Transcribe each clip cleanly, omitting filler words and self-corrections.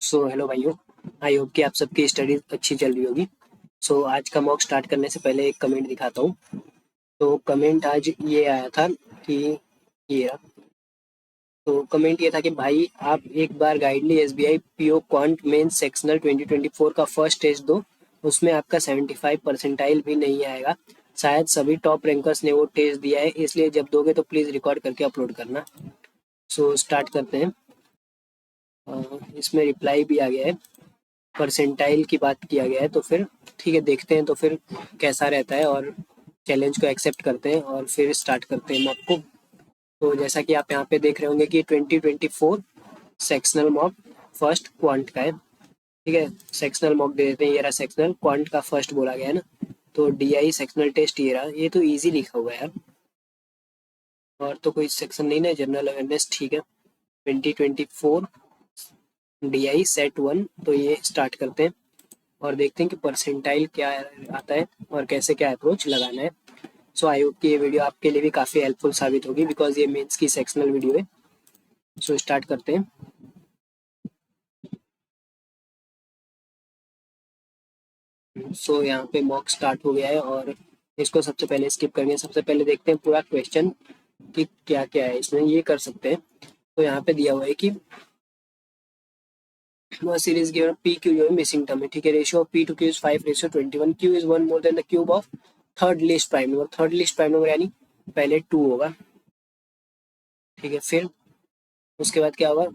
So hello भाइयों। I hope कि आप सबकी स्टडी अच्छी चल रही होगी। आज का मॉक स्टार्ट करने से पहले एक कमेंट दिखाता हूँ। तो कमेंट आज ये आया था कि ये रहा। तो कमेंट ये था कि भाई आप एक बार गाइडली SBI PO quant main sectional 2024 का फर्स्ट टेस्ट दो। उसमें आपका 75 परसेंटाइल भी नहीं आएगा। शायद सभी टॉप रैंकर्स ने वो टेस्ट दिया है, इसलिए जब दोगे तो प्लीज़ रिकॉर्ड करके अपलोड करना। स्टार्ट करते हैं। इसमें रिप्लाई भी आ गया है। परसेंटाइल की बात किया गया है, तो फिर ठीक है, देखते हैं तो फिर कैसा रहता है, और चैलेंज को एक्सेप्ट करते हैं और फिर स्टार्ट करते हैं मॉक को। तो जैसा कि आप यहाँ पे देख रहे होंगे कि 2024 सेक्शनल मॉक फर्स्ट क्वांट का है। ठीक है, सेक्शनल मॉक दे देते हैं। ये रहा सेक्शनल, क्वांट का फर्स्ट बोला गया है ना। तो डीआई सेक्शनल टेस्ट ये रहा। ये तो इजी लिखा हुआ है यार, और तो कोई सेक्शन नहीं ना, जनरल अवेयरनेस। ठीक है, 2024 डीआई सेट वन। तो ये स्टार्ट करते हैं और देखते हैं कि परसेंटाइल क्या आता है और कैसे क्या अप्रोच लगाना है। आई होप कि ये वीडियो आपके लिए भी काफ़ी हेल्पफुल साबित होगी, बिकॉज ये मेंस की सेक्शनल वीडियो है। स्टार्ट करते हैं। यहाँ पे मॉक स्टार्ट हो गया है और इसको सबसे पहले स्किप करेंगे। सबसे पहले देखते हैं पूरा क्वेश्चन कि क्या क्या है इसमें। ये कर सकते हैं। तो यहाँ पे दिया हुआ है कि सीरीज गिवन पी क्यू जो है मिसिंग टर्म है। ठीक है, ratio of p to q is 5:21, q is 1 more than the cube of third least prime number. Third least prime number यानी पहले 2 होगा। ठीक है, फिर उसके बाद क्या होगा,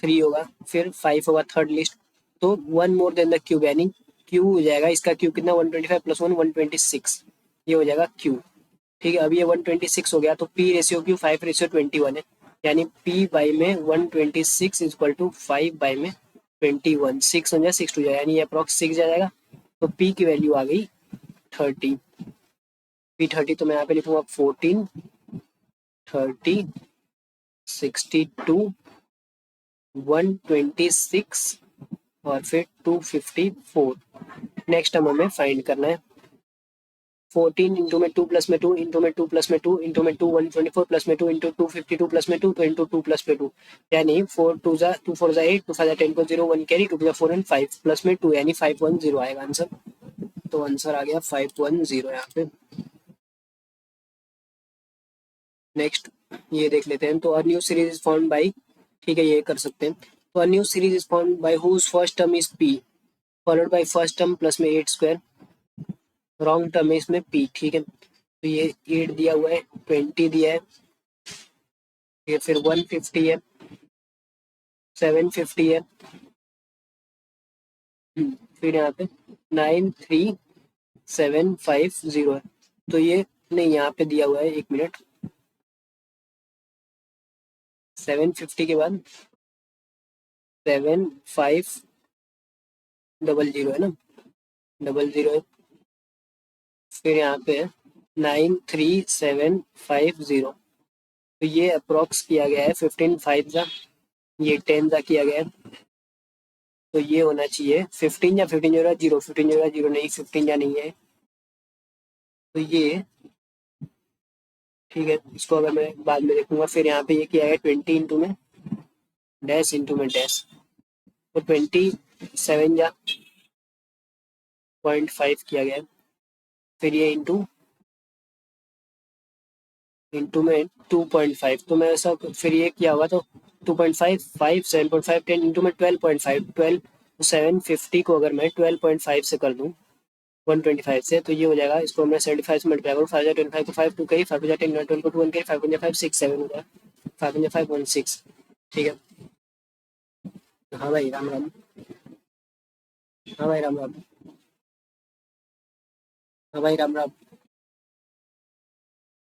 3 होगा, फिर 5 होगा थर्ड लिस्ट। तो 1 मोर देन द क्यूब यानी क्यू हो जाएगा। इसका क्यू कितना, 125 प्लस 1 126। ये हो जाएगा क्यू। ठीक है, अब ये 126 हो गया, तो पी रेशियो क्यू 5:21 है। यानी पी बाई में 126 इज इक्वल टू 5 बाई में 21। 6 हो जाए 6 टू जाए, यानी ये अप्रॉक्स 6 जाएगा। तो पी की वैल्यू आ गई 30। पी 30 तो मैं यहाँ पे लिखूंगा 14, 30, 62, 126 और फिर 254। नेक्स्ट टर्म हमें फाइंड करना है। 14 इंटू में 2 प्लस में 2 इंटू में 2 प्लस में 2 इंटू में 2 124 प्लस में 2 इंटू 252 प्लस में 2 तो इंटू 2 प्लस में 2, यानी 4 2 जा 2 4 जा 8 2 5 जा 10 को 0 1 कैरी 2 जा 4 एंड 5 प्लस में 2 यानी 510 आएगा आंसर। तो आंसर आ गया 510 यहाँ पे। नेक्स्ट ये देख लेते हैं। तो a new series is formed by, ठीक है, ये कर सकते हैं। तो a new series is formed by whose first term is p followed by first term plus में 8 स्क्वायर। रॉन्ग टर्म है इसमें पी। ठीक है, तो ये 8 दिया हुआ है, 20 दिया है, ये फिर 150 है, 750 है, फिर यहाँ पे 93750 है। तो ये नहीं, यहाँ पे दिया हुआ है, एक मिनट, 750 के बाद 7500 है ना, 00 है। फिर यहाँ पे 93750। तो ये अप्रोक्स किया गया है 15 5 जा, ये 10 जा किया गया है। तो ये होना चाहिए 15 या 15 जो 0, 15 जो 0 नहीं, 15 या नहीं है। तो ये ठीक है, इसको अगर मैं बाद में देखूंगा। फिर यहाँ पे ये किया है 20 इंटू में डैश इंटू में डैश। तो 27 या 0.5 किया गया है। फिर ये इंटू इंटू में 2.5। तो मैं ऐसा फिर ये किया हुआ, तो 2.5 5 7.5 10 इंटू में 12.5 12। तो 750 को अगर मैं 12.5 से कर दूँ 125 से, तो ये हो जाएगा। इसको मैं 75 से मल्टीप्लाई करूँ, 5 को 5 टू करी, 5 10 12 को 2 करी, 5 5 6 7 हो जाएगा, 5 5 1 6। ठीक है। हाँ भाई राम राम। हाँ भाई राम राम। हाँ भाई राम राम।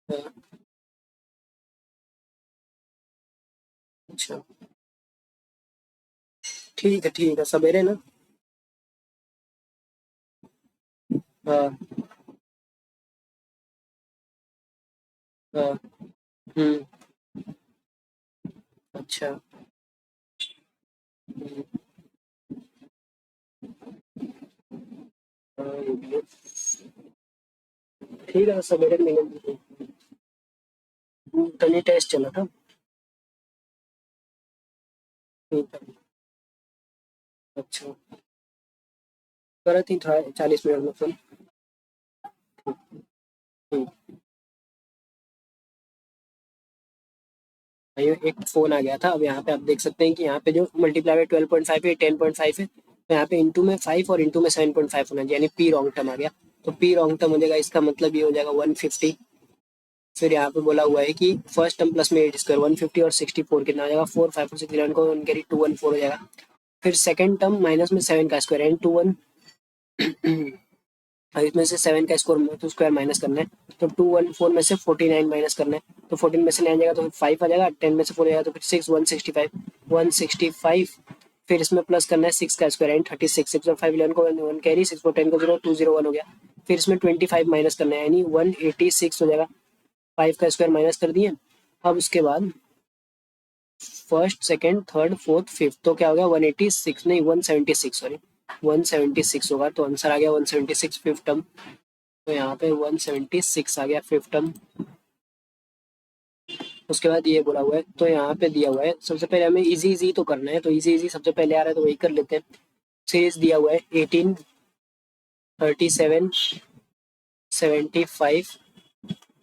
हाँ, अच्छा, ठीक है, सवेरे ना। हाँ हाँ। हम्म। अच्छा। हाँ, ये भी है। ठीक है, सवेरे मिलेंगे। कल ही टेस्ट चला था। ठीक है। अच्छा, करा थी थोड़ा 40 मिनट में फोन। हम्म, भाई एक फोन आ गया था। अब यहाँ पे आप देख सकते हैं कि यहाँ पे जो मल्टीप्लाई बाय 12.5 है 10.5 है, तो यहाँ पे इंटू में 5 और इंटू में 7.5 होना चाहिए, यानी पी रॉन्ग टर्म आ गया। तो पी रॉन्ग टर्म हो जाएगा, इसका मतलब ये हो जाएगा 150। फिर यहाँ पे बोला हुआ है कि फर्स्ट टर्म प्लस में 8 स्क्वायर 150 और 64 कितना हो जाएगा 4 5 और 6 11 को 1 कैरी 214 हो जाएगा। फिर सेकंड टर्म माइनस में 7 का स्क्वायर एंड 21 और इसमें से 7 का स्कोर तो स्क्वायर माइनस करना है। तो 214 में से 49 माइनस करना है, तो 14 में से 9 जाएगा तो 5 आ जाएगा, 10 में से 4 जाएगा तो फिर 6 165। फिर इसमें प्लस करना है 6 का स्क्वायर एंड 36 6 और 5 11 को 1 कैरी 6 4 10 को 0 201 हो गया। फिर इसमें 25 माइनस करना है, यानी 186 हो जाएगा। 5 का स्क्वायर माइनस कर दिए। अब उसके बाद first second third fourth fifth, तो क्या हो गया 186 नहीं 176, सॉरी 176 होगा। तो आंसर आ गया 176 फिफ्थ टर्म। तो यहाँ पे 176 आ गया फिफ्थ टर्म। उसके बाद ये बोला हुआ है, तो यहाँ पे दिया हुआ है सबसे पहले हमें इजी इजी तो करना है, तो इजी इजी सबसे पहले आ रहा है तो वही कर लेते हैं। सीरीज दिया हुआ है 18 37 75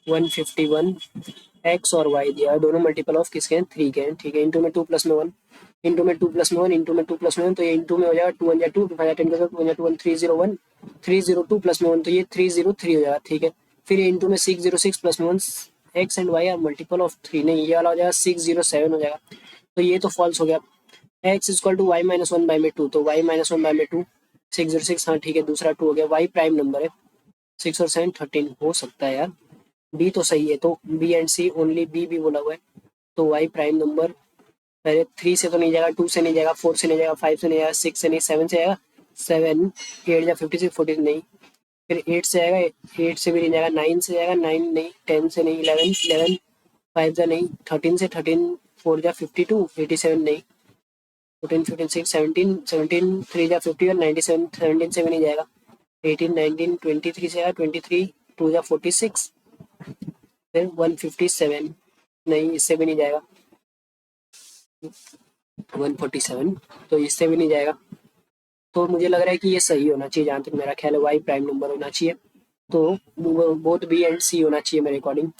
151, एक्स और वाई दिया है, दोनों मल्टीपल ऑफ किसके हैं 3 के हैं, ठीक है। इंटू में 2 प्लस में 1, इंटू में 2 प्लस में 1, इंटू में 2 प्लस में 1, तो ये इंटू में हो जाएगा 2 1 2 5 10 का 2 1 301 302 प्लस में 1, तो ये 303 हो जाएगा, ठीक है। फिर ये इंटू में 606 प्लस में 1, x and y are multiple of 3, नहीं ये वाला हो जाएगा 607 हो जाएगा। तो ये तो फॉल्स हो गया। X equal to y minus one by में 2, तो वाई माइनस वन बाई में 2 606, हाँ ठीक है, दूसरा 2 हो गया। वाई प्राइम नंबर है, 6 और 7 13 हो सकता है यार। बी तो सही है, तो B and C only B भी बोला हुआ है। तो वाई प्राइम नंबर पहले 3 से तो नहीं जाएगा, 2 से नहीं जाएगा, 4 से नहीं जाएगा, 5 से नहीं जाएगा, 6 से नहीं, 7 से आएगा। 7 8 या 56 40 नहीं। फिर 8 से आएगा, 8 से भी नहीं जाएगा, 9 से जाएगा, 9 नहीं, 10 से नहीं, 11 11 5 जा नहीं, 13 से 13 4 जा 52 87 नहीं, 14 15 6 17 17 3 जा 51 97 17 से भी नहीं जाएगा, 18 19 23 से आएगा, 23 2 जा 46, फिर 157 नहीं, इससे भी नहीं जाएगा, 147, तो इससे भी नहीं जाएगा। तो मुझे लग रहा है कि ये सही होना चाहिए, जहाँ तक मेरा ख्याल है वाई प्राइम नंबर होना चाहिए। तो बोथ बी एंड सी होना चाहिए मेरे अकॉर्डिंग।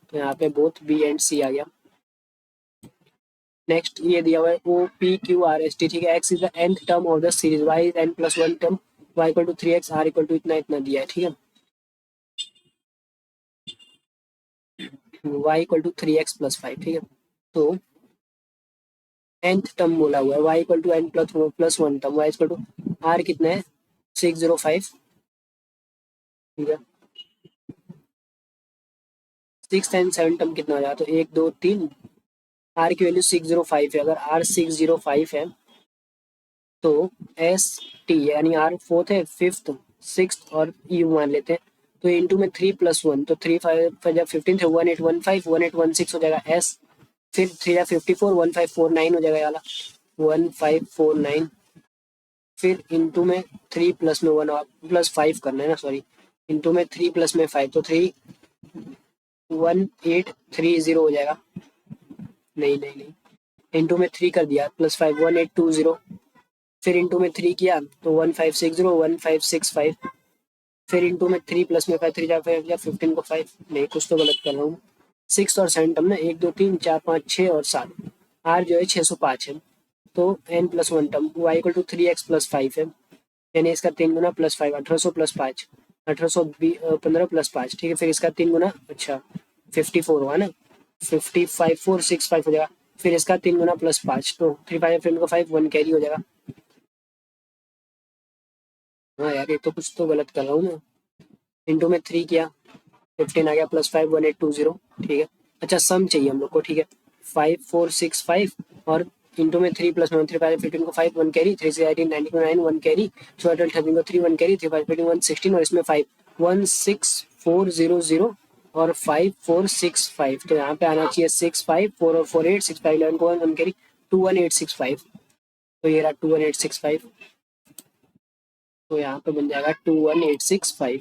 तो यहाँ पे बोथ बी एंड सी आ गया। नेक्स्ट ये दिया हुआ है O P Q R S T, ठीक है। X is the nth term of the series, y is n plus one term, y equal to 3x, R equal to इतना इतना दिया है, ठीक है। Y equal to 3x plus 5, ठीक है। तो nth टर्म बोला हुआ है, y equal to n plus one term, y equal to R कितना है 605, ठीक है। 6 एंड 7 टर्म कितना हो जाएगा, तो 1 2 3, आर की वैल्यू 605 है। अगर आर 605 है तो एस टी यानी आर फोर्थ है, फिफ्थ सिक्स और यू मान लेते हैं। तो इंटू में 3 प्लस 1, तो 3 5 जब 15 थे 1815 1816 हो जाएगा एस। फिर 3 या 54 1549 हो जाएगा वाला 1549। फिर इंटू में 3 प्लस में 1 और प्लस 5 करना है ना, सॉरी, इंटू में 3 प्लस में 5, तो 3 1830 हो जाएगा, नहीं नहीं नहीं, इंटू में 3 कर दिया प्लस 5 1820, फिर इंटू में 3 किया तो 1560 1565, फिर इंटू में 3 प्लस में 5 3 जा 5 या 15 को 5, नहीं कुछ तो गलत कर रहा हूँ। 6 और 7 टर्म ना, 1 2 3 4 5 6 और 7, आर जो है 605 है। तो n plus one term y equal to 3x plus 5 है, यानी इसका 3 गुना प्लस 5 1800 प्लस 5 1815 प्लस 5, ठीक है। फिर इसका 3 गुना, अच्छा 54 हुआ ना, 55 465 हो जाएगा। फिर इसका 3 गुना प्लस 5, तो 3 5 फिर 5 1 कैरी हो जाएगा। हाँ यार, ये तो कुछ तो गलत कर रहा हूँ मैं। इंटू में 3 किया 15 आ गया प्लस 5 1820, ठीक है। अच्छा सम चाहिए हम लोग को, ठीक है। 5465 और इंटू में 3 प्लस 3 5 15 को 5 1 कैरी 3 से 18 19 को 9 1 कैरी 12 13 को 3 1 कैरी 3 5 15 1 16 और इसमें 5 16400 और 5465, तो यहाँ पे आना चाहिए 6 5 4 और 4 8 6 5 11 को 1 1 कैरी 21865, तो ये रहा 21865। तो यहाँ पे बन जाएगा 21865।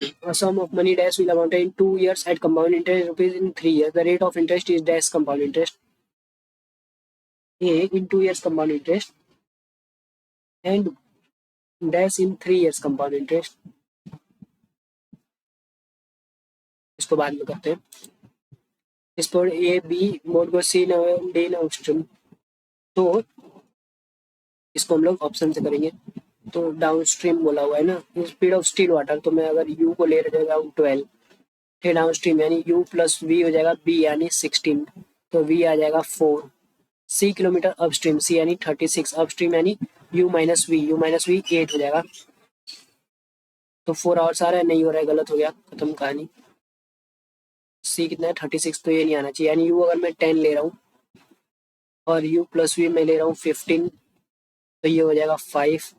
A sum of money dash will amount in 2 years at compound interest rupees in 3 years. The rate of interest is dash compound interest. A in 2 years compound interest. And dash in 3 years compound interest. इसको बाद में करते हैं। इस पर A B mode को C D downstream, तो इसको हम लोग ऑप्शन से करेंगे। तो डाउनस्ट्रीम बोला हुआ है ना, स्पीड ऑफ स्टील वाटर, तो मैं अगर यू को ले जाएगा 12, फिर डाउनस्ट्रीम यानी यू प्लस वी हो जाएगा बी यानी 16, तो वी आ जाएगा 4। सी किलोमीटर अपस्ट्रीम, सी यानी 36, अपस्ट्रीम यानी यू माइनस वी 8 हो जाएगा। तो 4 आवर्स आ रहा है, नहीं हो रहा है, गलत हो गया, खत्म कहानी। सी कितना है 36, तो ये नहीं आना चाहिए, यानी यू अगर मैं 10 ले रहा हूँ और यू प्लस वी मैं ले रहा हूँ 15, तो ये हो जाएगा 5।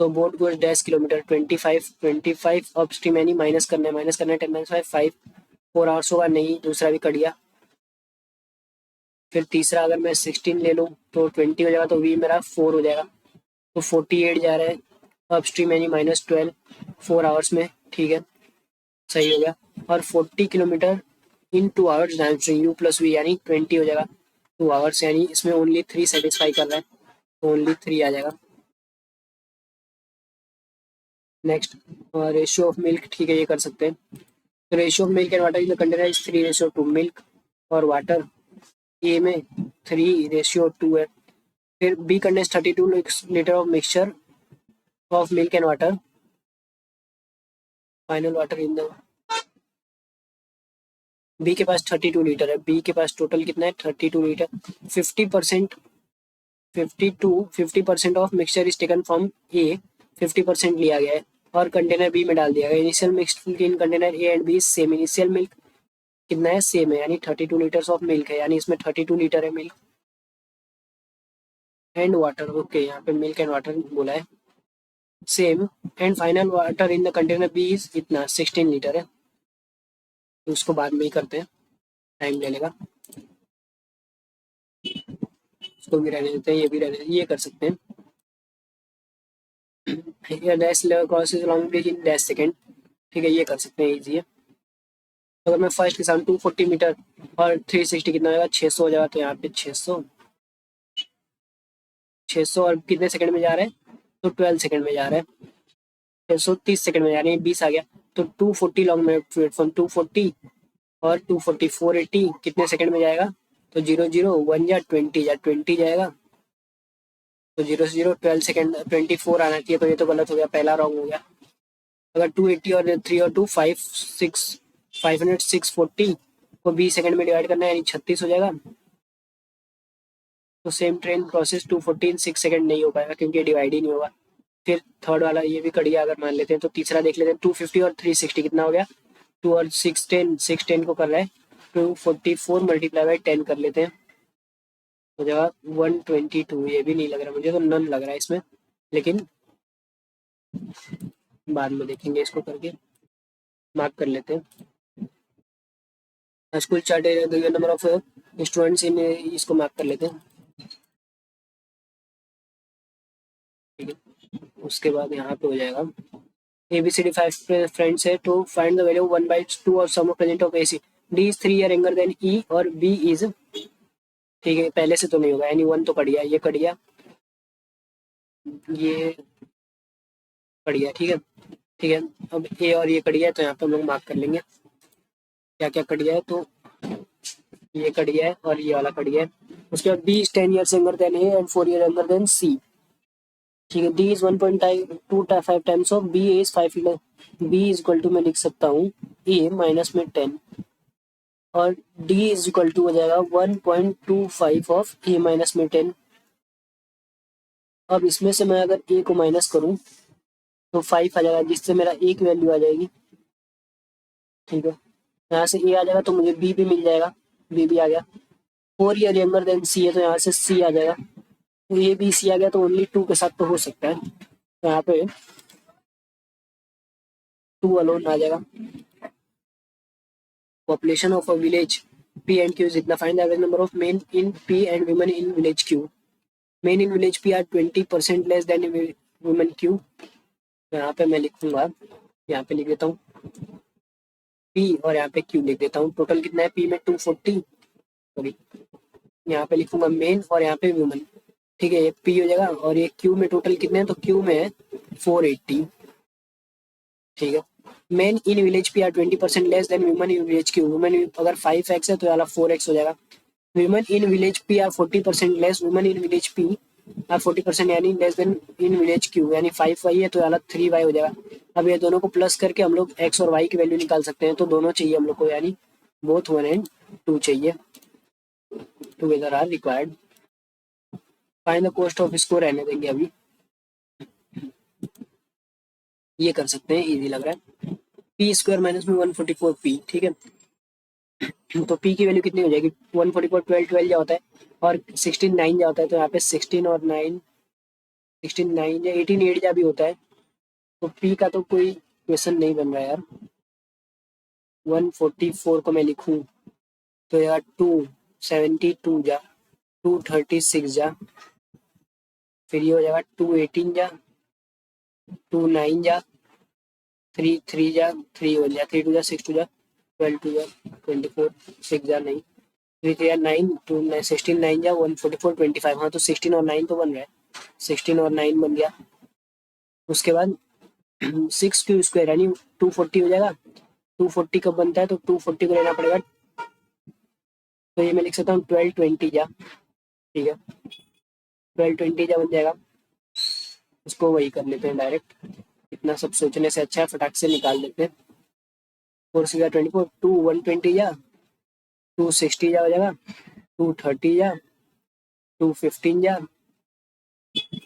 तो boat goes dash kilometre 25 upstream यानी माइनस करना है 10 माइनस 5 4 आवर्स होगा, नहीं, दूसरा भी कट गया। फिर तीसरा अगर मैं 16 ले लूँ तो 20 हो जाएगा, तो वी मेरा 4 हो जाएगा, तो 48 जा रहा है अपस्ट्रीम यानी -12 4 आवर्स में, ठीक है, सही हो गया। और 40 kilometre in 2 hours downstream u plus v यानी 20 हो जाएगा 2 आवर्स, यानी इसमें ओनली 3 सेटिस्फाई कर रहा है, तो ओनली 3 आ जाएगा। नेक्स्ट रेशियो ऑफ मिल्क, ठीक है, ये कर सकते हैं। तो ratio of milk and water in the container is 3:2, milk और वाटर ए में 3:2 है। फिर B contains 32 litre of mixture of milk and water, final water in the, B के पास 32 लीटर है, बी के पास टोटल कितना है 32 litre. 50% 50% of mixture is taken from A, 50% लिया गया है और कंटेनर बी में डाल दिया गया। Initial mixed in container A and B same, initial milk कितना है सेम है, यानी 32 लीटर्स ऑफ मिल्क है, यानी इसमें 32 लीटर है मिल्क एंड वाटर, ओके, यहाँ पे मिल्क एंड वाटर बोला है same. And final water in the container B is इतना 16 लीटर है, तो उसको बाद में ही करते हैं, टाइम ले लेगा। इसको भी रहने देते हैं, ये भी रहने देते हैं, ये कर सकते हैं। Dash crosses long bridge in dash second, ठीक है, ये कर सकते हैं, ईजी है। तो अगर मैं फर्स्ट के साथ 240 मीटर और 360 कितना होगा 600 हो जाएगा, तो यहाँ पे 600 और कितने सेकंड में जा रहा है, तो 12 सेकंड में जा रहा है, 630 सेकंड में, यानी 20 आ गया। तो 240 लॉन्ग में प्लेटफॉर्म 240 और 240 480 कितने सेकंड में जाएगा, तो 0 0 1 या 20 जाएगा, तो 0 0 12 सेकंड 24 आना चाहिए, तो ये तो गलत हो गया, पहला रॉन्ग हो गया। अगर 280 और 3 और 2 500 640 को 20 सेकंड में डिवाइड करना है, यानी 36 हो जाएगा। तो सेम ट्रेन प्रोसेस 240 6 सेकंड नहीं हो पाएगा, क्योंकि डिवाइड ही नहीं होगा। फिर थर्ड वाला ये भी कट गया, अगर मान लेते हैं, तो तीसरा देख लेते हैं 250 और 360 कितना हो गया, 2 और 610 को कर रहा है, 244 मल्टीप्लाई बाई 10 कर लेते हैं, हो जाएगा 122। ये भी नहीं लग रहा मुझे, तो नन लग रहा है इसमें, लेकिन बाद में देखेंगे, इसको करके मार्क कर लेते हैं। School chart number of students in, इसको मार्क कर लेते हैं, ठीक है। उसके बाद यहाँ पे हो जाएगा ABCD 5 फ्रेंड्स है, टू फाइंड द वैल्यू 1/2 और sum present of AC, D is 3 year younger than E और B इज, ठीक है, पहले से तो नहीं होगा, यानी 1 तो कट गया, ये कट गया, ये कट गया, ठीक है, ठीक है। अब A और ये कट गया, तो यहाँ पे हम लोग मार्क कर लेंगे क्या क्या कट गया है, तो ये कट गया है और ये वाला कट गया है। उसके बाद B is 10 year younger than A and 4 year younger than C, ठीक है। D is 1.25 times of B, A is 5 year, B is equal to मैं लिख सकता हूँ A माइनस में 10 और D इज इक्वल टू हो जाएगा 1.25 ऑफ A माइनस में 10। अब इसमें से मैं अगर A को माइनस करूँ तो 5 आ जाएगा, जिससे मेरा एक वैल्यू आ जाएगी, ठीक है। यहाँ से A आ जाएगा, तो मुझे B भी मिल जाएगा, B भी आ गया। 4 ईयर यंगर देन C है, तो यहाँ से C आ जाएगा, तो A B C आ गया, तो ओनली 2 के साथ तो हो सकता है, तो यहाँ पे 2 अलोन आ जाएगा। Population of a village P and Q is इतना, find the average number of men in P and women in village Q। Men in village P are 20% less than women Q, तो यहाँ पे मैं लिखूंगा, यहाँ पे लिख देता हूँ P और यहाँ पे Q लिख देता हूँ। टोटल कितना है P में 240, सॉरी, यहाँ पे लिखूंगा मेन और यहाँ पे वुमेन, ठीक है, ये पी हो जाएगा और ये क्यू में टोटल कितने हैं, तो क्यू में है 480। ठीक है, main in village P R 20% less than women in village Q. Women अगर 5x है तो वाला 4x हो जाएगा। Women in village P R 40% less women in village P R 40% यानी less then in village Q, यानी 5y है तो वाला 3y हो जाएगा। अब ये दोनों को प्लस करके हम लोग x और y की वैल्यू निकाल सकते हैं, तो दोनों चाहिए हम लोग को, यानी बोथ 1 एंड 2 चाहिए। Together are required. Find the cost of, इसको रहने देंगे अभी, ये कर सकते हैं, इजी लग रहा है। पी स्क्वायर माइनस में 144 पी, ठीक है। तो पी की वैल्यू कितनी हो जाएगी, 144 12 12 जा होता है और 16 9 जा होता है, तो यहाँ पे 16 और 9 16 9 या 18 8 जा भी होता है। तो पी का तो कोई क्वेश्चन नहीं बन रहा है यार। 144 को मैं लिखूं तो यार 272 जा, 236 जा, फिर ये हो जाएगा 218 जा, 29 जा, 3 3 जा, 3 1 जा, 3 2 जा 6 2 जा, 12 2 जा 24, 6 जा नहीं, 3 3 जा 9, 2 9 16 9 जा 144 25। हाँ, तो 16 और 9 तो बन रहा है, 16 और 9 बन गया। उसके बाद 6 क्यू स्क्वायर यानी 240 हो जाएगा। 240 कब बनता है, तो 240 को लेना पड़ेगा, तो ये मैं लिख सकता हूँ 1220 जा। ठीक है, 1220 जा बन जाएगा। उसको वही कर लेते हैं डायरेक्ट, इतना सब सोचने से अच्छा है फटाक से निकाल देते हैं। 4 6 24, 2 120 जा, 260 जा हो जाएगा, 230 जा, 215 जा,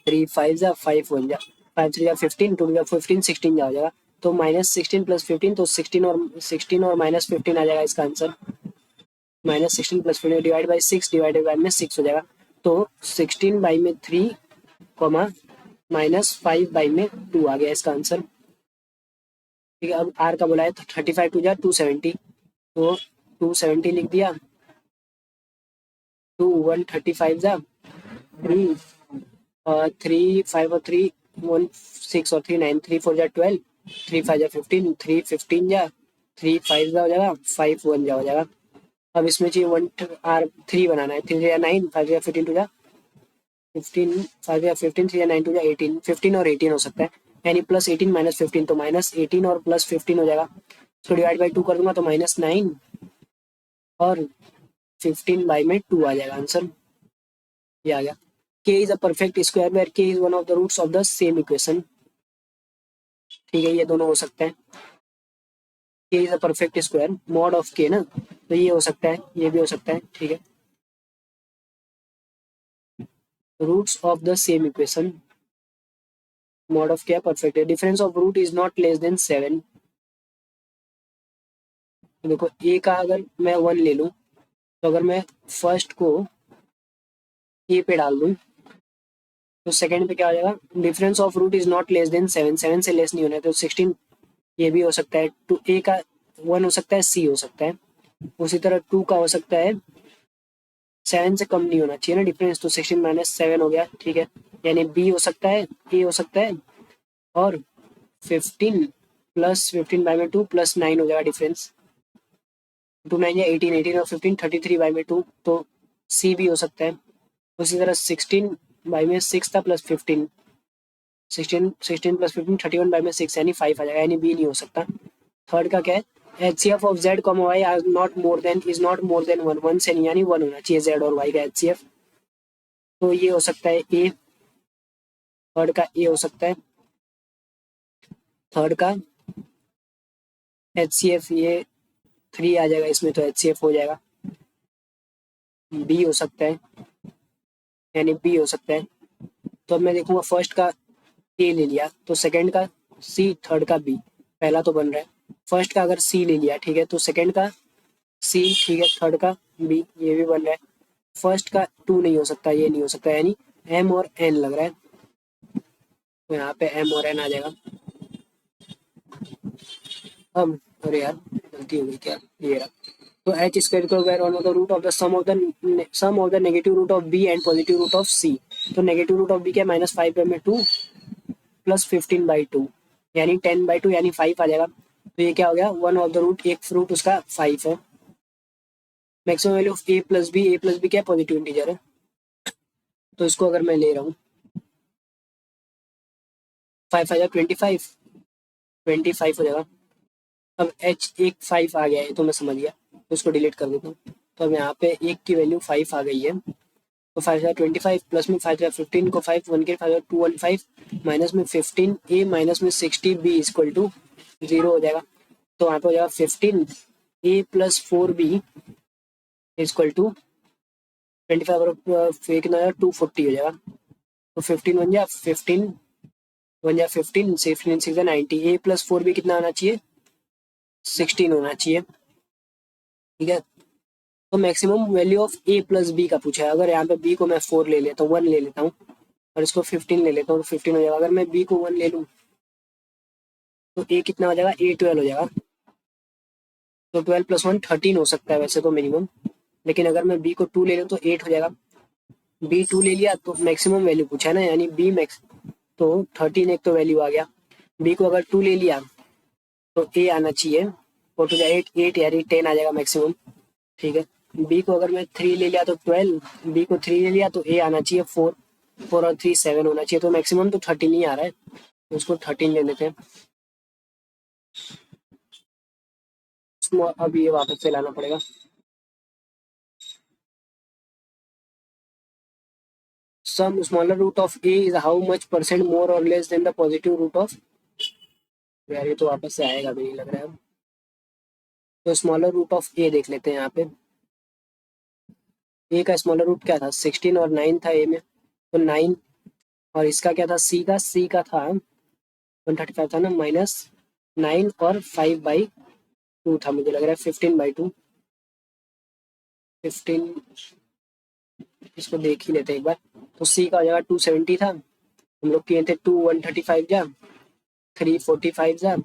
3 5 जा, 5 1 जा, 5 3 जा 15, 2 जा 15, 16 जा हो जाएगा। तो -16 + 15, तो 16 और -15 आ जाएगा इसका answer. -16 + 15 divide by 6 divided by में 6 हो जाएगा। तो 16 बाई में 3 कॉमा -5 बाई में 2 आ गया इसका आंसर। ठीक है, अब आर का बोला है तो 35 2 जा 270, तो 270 लिख दिया। 2 135 जा 3 3 5 और 3 1 6 और 3 9, 3 4 जा 12, 3 5 जा 15, 3 15 जा, 3 5 जा हो जाएगा, 5 1 जा हो जाएगा। अब इसमें चाहिए 1 आर 3 बनाना है, 3 या 9, 5 या 15 2 जा 15, 5 या 15, 3 या 9 2 जा 18, 15 और 18 हो सकता है, यानी +18 -15, तो -18 और +15 हो जाएगा। इसको डिवाइड बाई 2 कर दूंगा तो -9 और 15 बाई में 2 आ जाएगा आंसर, ये आ गया। k is a perfect square where k is one of the roots of the same equation. ठीक है, ये दोनों हो सकते हैं। k is a perfect square mod of k ना, तो ये हो सकता है, ये भी हो सकता है। ठीक है, roots of the same equation, mod of k perfect है, difference of root is not less than 7। देखो a का अगर मैं 1 ले लूं, तो अगर मैं फर्स्ट को a पे डाल दूं तो सेकंड पे क्या हो जाएगा, difference of root is not less than 7, 7 से लेस नहीं होना है, तो 16 ये भी हो सकता है। टू ए का 1 हो सकता है, सी हो सकता है, उसी तरह 2 का हो सकता है, 7 से कम नहीं होना चाहिए ना डिफरेंस, तो 16 - 7 हो गया। ठीक है, यानी बी हो सकता है, ए हो सकता है, और 15 + 15 बाई में 2 + 9 हो जाएगा डिफरेंस, 2 9 या 18, 18 और 15 33 बाई में 2, तो सी भी हो सकता है। उसी तरह 16 बाई में 6 था प्लस 15, 16 + 15 31 बाई में 6 यानी 5 आ जाएगा, यानी बी नहीं हो सकता। थर्ड का क्या है, HCF of Z, Y are not more than is not more than 1, 1 से नहीं यानी 1 होना चाहिए Z और Y का HCF, तो ये हो सकता है ए, थर्ड का ए हो सकता है, थर्ड का HCF ये 3 आ जाएगा इसमें, तो HCF हो जाएगा। बी हो सकता है, यानी बी हो सकता है। तो अब मैं देखूंगा फर्स्ट का ए ले लिया तो सेकंड का सी, थर्ड का बी, पहला तो बन रहा है। फर्स्ट का अगर सी ले लिया, ठीक है, तो सेकंड का सी, ठीक है, थर्ड का बी, ये भी बन रहा है। फर्स्ट का 2 नहीं हो सकता, ये नहीं हो सकता, यानी एम और एन लग रहा है, तो यहाँ पे एम और एन आ जाएगा। अब अरे यार गलती हो गई क्या, ये रहा। तो एच स्क्वायर को where on the root of the sum of the negative root of B and positive root of C. तो नेगेटिव रूट ऑफ बी क्या, -5 में 2 + 15/2 यानी 10/2 यानी 5 आ जाएगा। तो ये क्या हो गया, वन ऑफ द रूट, एक रूट उसका 5 है। Maximum value of a + b, a + b क्या पॉजिटिव इंटीजर है, तो इसको अगर मैं ले रहा हूँ 5 5 25 हो जाएगा। अब एच एक 5 आ गया है तो मैं समझ गया, तो इसको डिलीट कर देता हूँ। तो अब यहाँ पे एक की वैल्यू 5 आ गई है, तो 5 25 प्लस में 5 15 को 5 1 के 5 215 माइनस में 15 ए माइनस में 60 बी इक्वल टू 0 हो जाएगा। तो वहाँ पे हो जाएगा 15 ए प्लस 4 बी इक्वल टू 25 और फिर कितना हो जाएगा 240 हो जाएगा। तो 15 बन जाए 15 16 6 90 ए प्लस 4 बी कितना आना चाहिए 16 होना चाहिए। ठीक है, तो maximum value of A plus B का पूछा है। अगर यहाँ पे बी को मैं 4 ले लेता हूँ 1 ले लेता हूँ और इसको 15 ले लेता हूँ तो 15 हो जाएगा। अगर मैं बी को 1 ले लूँ तो ए कितना हो जाएगा ए 12 हो जाएगा। तो 12 प्लस 1 13 हो सकता है वैसे तो मिनिमम, लेकिन अगर मैं बी को 2 ले लूँ तो 8 हो जाएगा। बी 2 ले लिया तो मैक्सिमम वैल्यू पूछा है ना, यानी बी मैक्स, तो 13 एक तो वैल्यू आ गया। बी को अगर 2 ले लिया तो ए आना चाहिए 4 टू 8 8 यानी 10 आ जाएगा मैक्सिमम। ठीक है, बी को अगर मैं 3 ले लिया तो 12, बी को 3 ले लिया तो ए आना चाहिए 4, 4 और 3 7 होना चाहिए। तो मैक्सिमम तो 13 ही आ रहा है, तो उसको 13 ले लेते हैं। अब ये वापस से लाना पड़ेगा। Sum smaller root of A is how much percent more और less than the positive root of, यार ये तो वापस से आएगा भी नहीं लग रहा है। तो स्मॉलर रूट ऑफ ए देख लेते हैं यहाँ पे। ए का स्मॉलर रूट क्या था 16 और 9 था ए में, तो 9, और इसका क्या था सी का था 135 था ना, माइनस 9 और 5/2 था, मुझे लग रहा है 15/2। 15, इसको देख ही लेते हैं एक बार। तो सी का हो जाएगा 270 था, हम लोग किए थे 2 135 जा 345 जा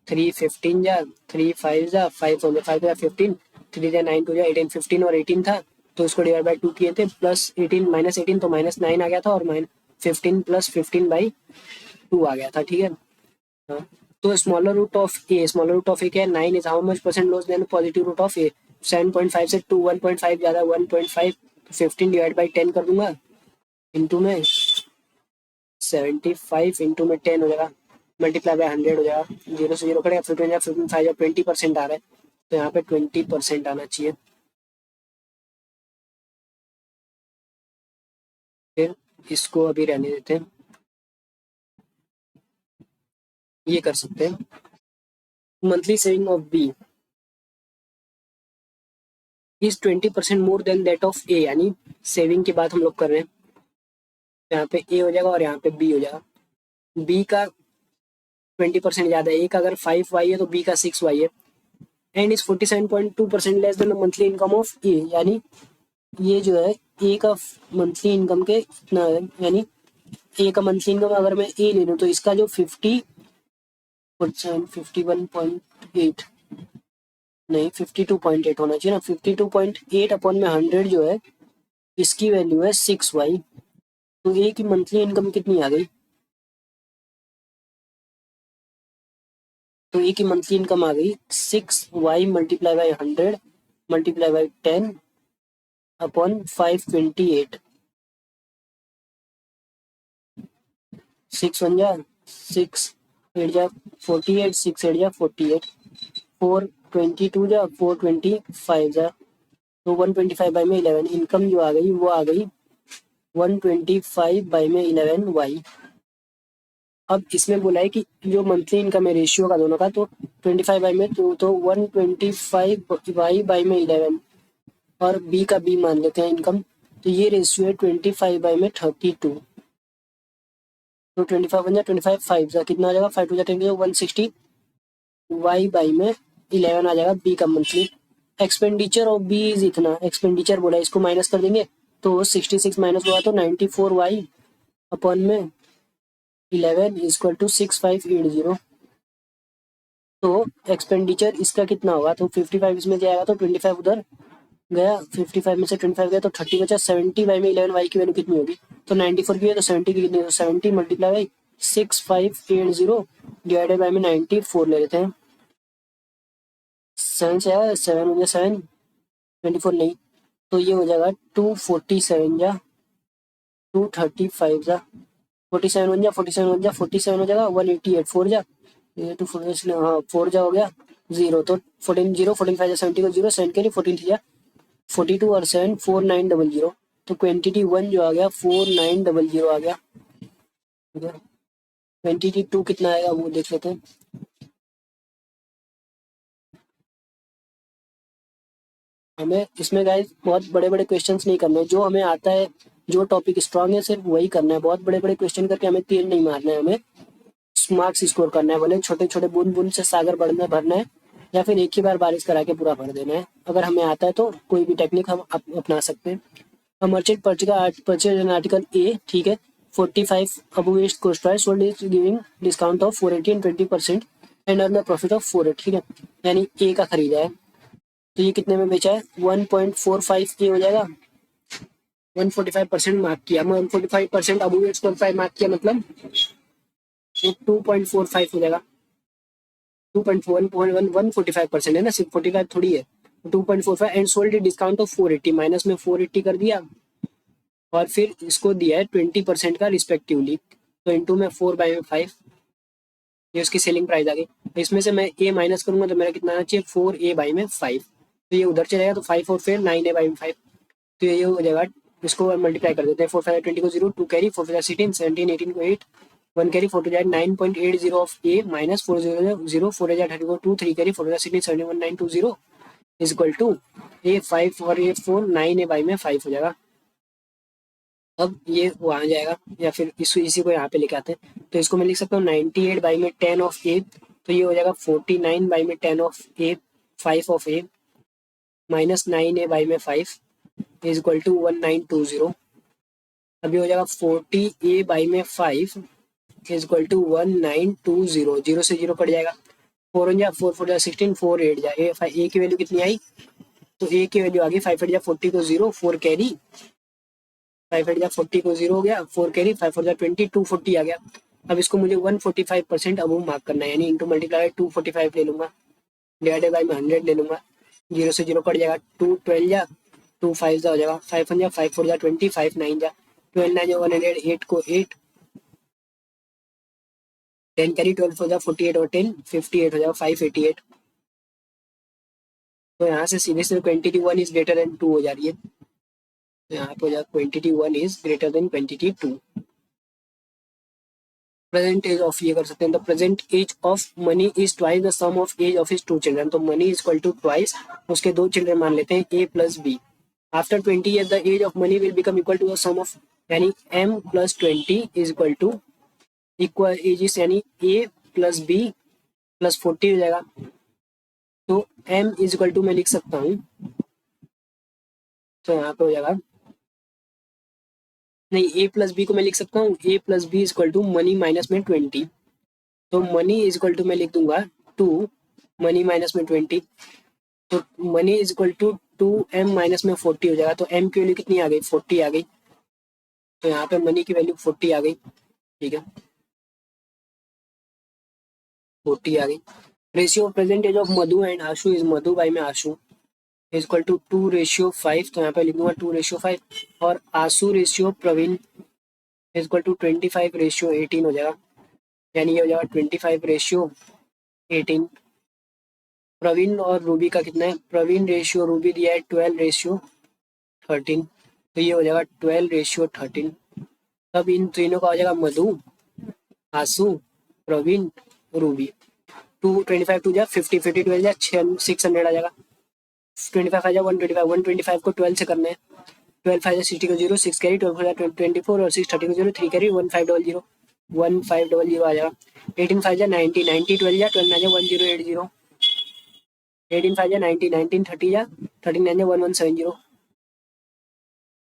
315 जा 3 5 जा 5 हो गया 5 जा 15 3 जा 9 2 जा 18 15 और 18 था, तो इसको डिवाइड बाई 2 किए थे, प्लस 18 माइनस 18 तो -9 आ गया था, और माइनस 15 प्लस 15/2 आ गया था। ठीक है, हाँ। तो स्मॉलर रूट ऑफ ए क्या है 9 is how much percent less than positive root of A. 7.5 से 2 1.5 ज्यादा 1.5, 15 डिवाइड बाई 10 कर दूंगा, इंटू में 75 इंटू में 10 हो जाएगा, मल्टीप्लाई बाय 100 हो जाएगा, जीरो से जीरो कटेगा 15 15 5 20% आ रहा है, तो यहाँ पे 20% आना चाहिए। फिर इसको अभी रहने देते हैं, ये कर सकते हैं। Monthly saving of B is 20% more than that of A, यानी सेविंग की बात हम लोग कर रहे हैं। यहाँ पे ए हो जाएगा और यहाँ पे बी हो जाएगा। बी का 20% ज्यादा है, ए का अगर 5 वाई है तो बी का 6 वाई है, and is 47.2% less than the monthly income of A, यानी ये जो है ए का मंथली इनकम के इतना है, यानी ए का मंथली इनकम अगर मैं ए ले लूँ तो इसका जो 50%, 51.8 नहीं 52.8 होना चाहिए ना, 52.8 अपॉन में 100 जो है इसकी वैल्यू है 6 वाई। तो ए की मंथली इनकम कितनी आ गई, तो ए की मंथली इनकम आ गई 6 y multiply by 100 multiply by 10 upon 528। 6 1 जा 6 8 जा 48, 6 8 जा 48, 422 जा 425 जा, तो 125 बाई में 11 इनकम जो आ गई वो आ गई 125 बाई में 11 वाई। अब इसमें बोला है कि जो मंथली इनकम है रेशियो का दोनों का, तो 25 बाई में तो 125 वाई में 11, और बी का बी मान लेते हैं इनकम, तो ये रेशियो है 25 बाई में 32। तो 25 बन जाए 25 5 जा कितना आ जाएगा 5 टू जा 10 160 वाई बाई में 11 आ जाएगा बी का monthly. Expenditure of B is इतना, एक्सपेंडिचर बोला इसको माइनस कर देंगे, तो 66 माइनस हुआ तो 94 वाई अपॉन में 11 इक्वल टू 6580। तो एक्सपेंडिचर इसका कितना होगा, तो 55 इसमें जाएगा तो 25 उधर गया, 55 में से 25 गया तो 30 बचा, 70 बाई में 11 वाई की वैल्यू कितनी होगी, तो 94 की है तो 70 की कितनी, तो 70 मल्टीप्लाई बाई 6580 डिवाइडेड बाई में 94 ले लेते हैं। 7 से आया 7 हो गया 7, 24 नहीं, तो ये हो जाएगा 247 जा 235 जा 47 बन जा 47 बन जा 47 हो जाएगा 188 4 जा ये टू 4 इसलिए हाँ 4 जा हो गया 0 तो 14 0 14 5 जा 70 को 0 7 के लिए 14 थी जा 42 और 7 4900 तो क्वांटिटी 1 जो आ गया 4900 आ गया ठीक है। क्वांटिटी 2 कितना आएगा वो देख लेते हैं। हमें इसमें गाइस बहुत बड़े बड़े क्वेश्चंस नहीं करने, जो हमें आता है जो टॉपिक स्ट्रांग है सिर्फ वही करना है। बहुत बड़े बड़े क्वेश्चन करके हमें तीर नहीं मारना है, हमें मार्क्स स्कोर करना है। बोले छोटे छोटे बूंद बूंद से सागर बढ़ना भरना है या फिर एक ही बार बारिश करा के पूरा भर देना है। अगर हमें आता है तो कोई भी टेक्निक हम अपना सकते हैं। Merchant purchase an article a ठीक है 45 above west coast price sold is giving discount of 480 and 20% and earn profit of 480 ठीक है। यानी ए का खरीदा है तो ये कितने में बेचा है 1.45 ए हो जाएगा। 145% मार्क किया, मैं 145% अबव वेस्ट 5 मार्क किया मतलब 2.45 हो जाएगा। 145% है ना, सिर्फ 45 थोड़ी है। 2.45 and sold discount of 480 minus में 480 कर दिया और फिर इसको दिया है 20% का रिस्पेक्टिवली तो इंटू में 4/5 ये उसकी सेलिंग प्राइस आ गई। तो इसमें से मैं ए माइनस करूंगा तो मेरा कितना आना चाहिए 4A/5 तो ये उधर चलेगा तो 5 और फिर 9A/5 तो ये हो जाएगा। इसको मल्टीप्लाई कर देते हैं 4 5 20 को 0 2 कैरी 4 5 16 17 18 को 8 1 कैरी 4 2 जाए 9.80 ऑफ ए माइनस 4 0 0 4 जाए 30 को 2 3 carry 4 16 71 920 is equal to A5 और A4 9A/5 हो जाएगा। अब ये वहाँ जाएगा या फिर इसी को यहाँ पे लेके आते हैं तो इसको मैं लिख सकता हूँ 98/10 ऑफ ए तो ये हो जाएगा 49/10 of A 5 of A minus 9A/5 is equal to 1920। अभी हो जाएगा 40A/5 is equal to 1920 zero से जीरो कट जाएगा 4 जा 4 4 जा 16 4 8 जा ए की वैल्यू कितनी आई तो ए की वैल्यू आ गई 5 8 जा 40 को 0 4 कैरी 5 8 जा 40 को 0 हो गया 4 कैरी 5 4 जा 20 240 आ गया। अब इसको मुझे 145% अब मार्क करना है यानी इंटू मल्टीप्लाई 245 ले लूंगा डिवाइडेड बाई में 100 ले लूंगा जीरो से जीरो कट जाएगा 2 12 जा 2 5 जा हो जाएगा 5 1 जा 5 4 जा 20 5 9 जा 12 9 जा 100 8 को 8 10 कैरी 12 हो जा 48 और 10 58 हो जाएगा 588 तो यहाँ से सीधे से क्वांटिटी 1 इज ग्रेटर देन 2 हो जा रही है तो यहाँ पे हो जाएगा quantity 1 is greater than quantity 2। Present age of ये कर सकते हैं the present age of money is twice the sum of age of his 2 children तो money is equal to twice उसके 2 चिल्ड्रन मान लेते हैं A plus B. After 20 years the age of money will become equal to the sum of यानी m plus 20 is equal to equal edges यानी ए plus B plus 40 हो जाएगा तो m is equal to मैं लिख सकता हूँ तो यहाँ पे हो जाएगा नहीं ए प्लस बी को मैं लिख सकता हूँ A plus B is equal to money minus में 20 तो मनी इज इक्वल टू मैं लिख दूंगा 2 मनी माइनस में 20 तो money is equal to 2m minus में 40 हो जाएगा तो m की वैल्यू कितनी आ गई 40 आ गई तो यहाँ पे मनी की वैल्यू 40 आ गई ठीक है 40 आ गई। Ratio percentage of Madhu and Ashu is Madhu by में आशु इज इक्वल टू 2:5 तो यहाँ पे लिख दूंगा 2:5 और Ashu ratio Praveen is equal to 25:18 हो जाएगा यानी ये हो जाएगा 25:18। प्रवीण और रूबी का कितना है प्रवीण रेशियो रूबी दिया है 12:13 तो ये हो जाएगा 12:13। तब इन तीनों का हो जाएगा मधु आशु प्रवीण रूबी 225 टू जा 50 50 12 जा 600 आ जाएगा 25 आ जाएगा 125 125 को 12 से करना है 12 5 60 को 0 6 कैरी 12 24 और 6 30 को 0 3 कैरी 1500 1500 आ जाएगा 18 5 जा 90 90 12 जा 12 आ जाएगा 1080 18 5 जा 90 19 30 जा 39 जा 1170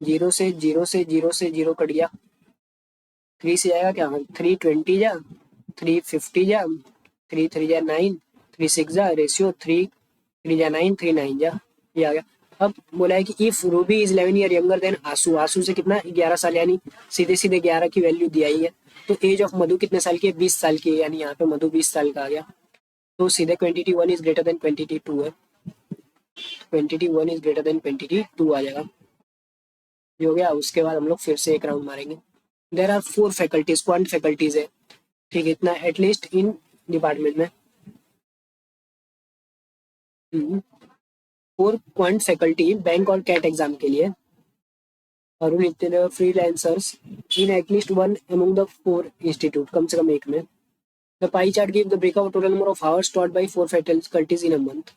जीरो से जीरो कट गया 3 से आएगा क्या 320 जा 350 जा 3 3 जा 9 3 6 जा रेशियो 3 3 जा 9 3 9 जा ये आ गया। अब बोला है कि if Ruby is 11 year younger than Ashu Ashu से कितना 11 साल यानी सीधे सीधे 11 की वैल्यू दिया ही है तो एज ऑफ मधु कितने साल की है 20 साल की है यानी यहाँ पे मधु 20 साल का आ गया तो सीधे quantity 1 is greater than quantity 2 है quantity 1 is greater than quantity 2 आ जाएगा। ये हो गया। उसके बाद हम लोग फिर से एक राउंड मारेंगे। There are 4 faculties, quant faculties है, ठीक है, इतना एटलीस्ट इन डिपार्टमेंट में। 4 क्वांट फैकल्टी बैंक और कैट एग्जाम के लिए, और उन इतने freelancers in at least one among the 4 institute, कम से कम एक में। The pie chart give the breakout total number of hours taught by 4 faculties in a month.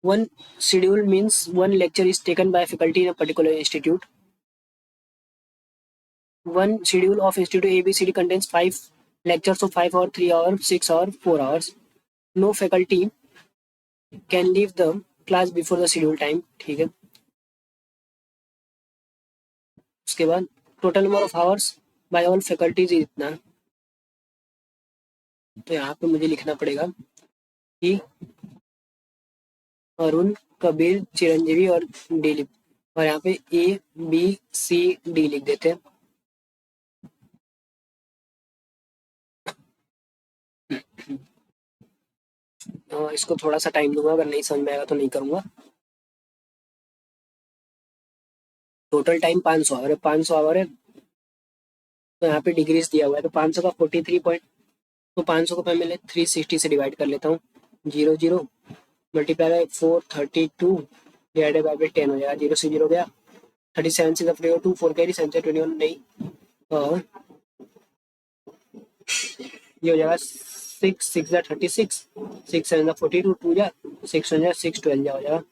One schedule means one lecture is taken by faculty in a particular institute. One schedule of Institute ABCD contains 5 lectures of 5 hour, 3 hour, 6 hour, 4 hours. No faculty can leave the class before the schedule time, ठीक है। उसके बाद total number of hours bye all faculties इतना। तो यहाँ पे मुझे लिखना पड़ेगा कि अरुण, कबीर, चिरंजीवी और दिलीप, और यहाँ पे ABCD लिख देते हैं। इसको थोड़ा सा टाइम दूंगा, अगर नहीं समझ में आएगा तो नहीं करूंगा। टोटल टाइम 500 आवर है, 500 आवर है, तो यहाँ पे डिग्रीज दिया हुआ है, तो 500 का 43 पॉइंट, तो 500 को पहले 360 से डिवाइड कर लेता हूँ। 0 मल्टीप्लाई बाय 432 डिवाइडेड बाय 10 हो जाएगा। 0 से 0 गया। 37 से 2 4 कैरी 7 से 21 नहीं, और ये हो जाएगा 6 6 जा 36, 6 7 जा 42, 2 जा 6 1 जा 6 12 जा हो जाएगा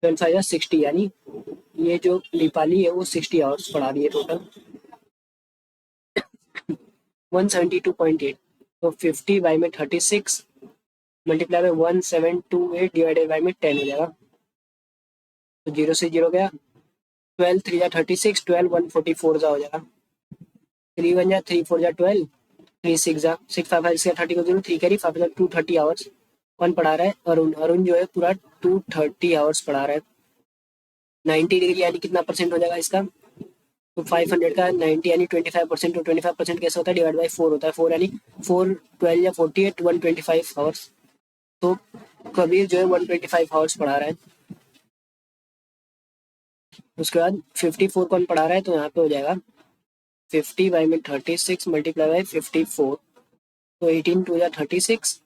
12 5 जा 60, यानी ये जो दीपाली है वो 60 आवर्स पढ़ा रही है टोटल। 172.8, तो 50 बाई में 36 मल्टीप्लाई बाय 1728 डिवाइडेड बाई में 10 हो जाएगा। तो 0 से 0 गया। 12 3 जा 36, 12 144 जा हो जाएगा। 3 1 जा 3 4 जा 12, 3 6 जा 6 5 5 30 को 0 3 कैरी 5 230 आवर्स। कौन पढ़ा रहा है? अरुण। अरुण जो है पूरा 230 आवर्स पढ़ा रहा है। 90 डिग्री यानी कितना परसेंट हो जाएगा इसका? तो 500 का 90 यानी 25%, तो 25% कैसे होता है? डिवाइड बाई 4 होता है। 4 यानी 4 12 या 48 125 आवर्स। तो कबीर जो है 125 आवर्स पढ़ा रहा है। उसके बाद 54 कौन पढ़ा रहा है? तो यहाँ पे हो जाएगा 50 बाई में 36 मल्टीप्लाई बाई 54, तो 18 2 या 36,